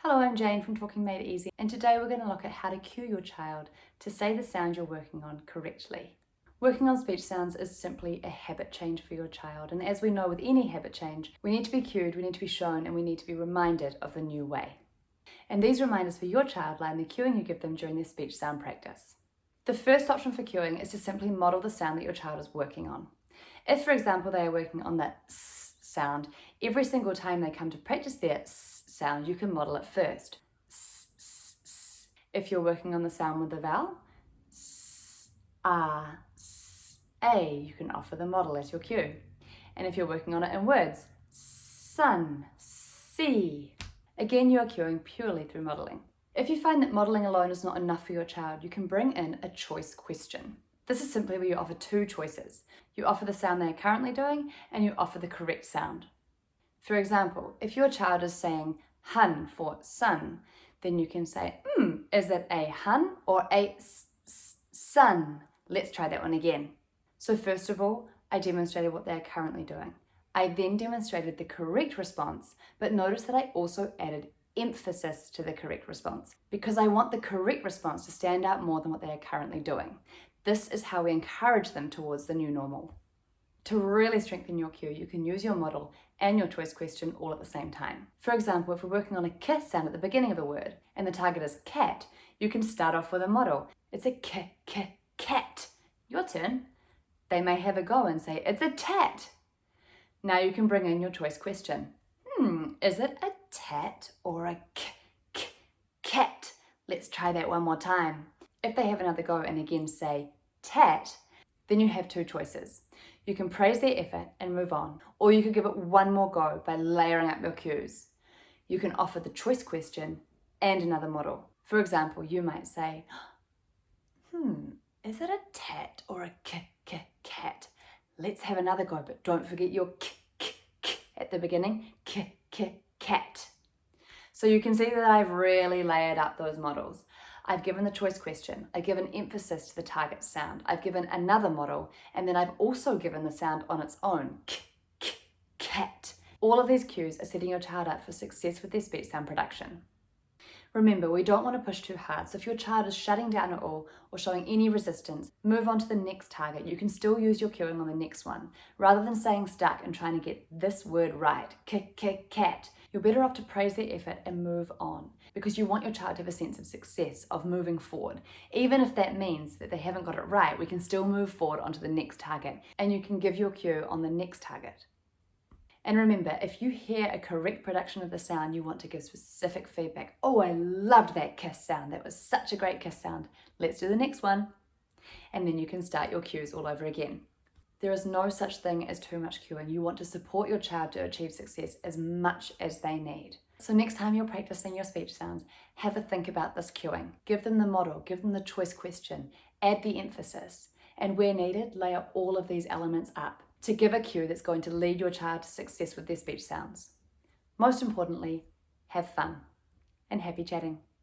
Hello, I'm Jane from Talking Made Easy, and today we're going to look at how to cue your child to say the sound you're working on correctly. Working on speech sounds is simply a habit change for your child, and as we know with any habit change, we need to be cued, we need to be shown, and we need to be reminded of the new way. And these reminders for your child lie in the cueing you give them during their speech sound practice. The first option for cueing is to simply model the sound that your child is working on. If, for example, they are working on that S sound, every single time they come to practice their S sound, you can model it first. S, s, s. If you're working on the sound with the vowel, S, A, S, A, you can offer the model as your cue. And if you're working on it in words, sun, sea. Again, you are cueing purely through modeling. If you find that modeling alone is not enough for your child, you can bring in a choice question. This is simply where you offer two choices. You offer the sound they are currently doing, and you offer the correct sound. For example, if your child is saying hun for sun, then you can say, is it a hun or a sun? Let's try that one again. So first of all, I demonstrated what they are currently doing. I then demonstrated the correct response, but notice that I also added emphasis to the correct response because I want the correct response to stand out more than what they are currently doing. This is how we encourage them towards the new normal. To really strengthen your cue, you can use your model and your choice question all at the same time. For example, if we're working on a k sound at the beginning of a word and the target is cat, you can start off with a model. It's a cat. Your turn. They may have a go and say, it's a tat. Now you can bring in your choice question. Is it a tat or a cat? Let's try that one more time. If they have another go and again say tat, then you have two choices. You can praise their effort and move on, or you could give it one more go by layering up your cues. You can offer the choice question and another model. For example, you might say, is it a tat or a cat? Let's have another go, but don't forget your k at the beginning, cat. So you can see that I've really layered up those models. I've given the choice question, I've given emphasis to the target sound, I've given another model, and then I've also given the sound on its own, cat. All of these cues are setting your child up for success with their speech sound production. Remember, we don't want to push too hard, so if your child is shutting down at all or showing any resistance, move on to the next target. You can still use your cueing on the next one. Rather than staying stuck and trying to get this word right, cat, you're better off to praise their effort and move on because you want your child to have a sense of success, of moving forward. Even if that means that they haven't got it right, we can still move forward onto the next target and you can give your cue on the next target. And remember, if you hear a correct production of the sound, you want to give specific feedback. Oh, I loved that kiss sound. That was such a great kiss sound. Let's do the next one. And then you can start your cues all over again. There is no such thing as too much cueing. You want to support your child to achieve success as much as they need. So next time you're practicing your speech sounds, have a think about this cueing. Give them the model, give them the choice question, add the emphasis, and where needed, layer all of these elements up to give a cue that's going to lead your child to success with their speech sounds. Most importantly, have fun and happy chatting.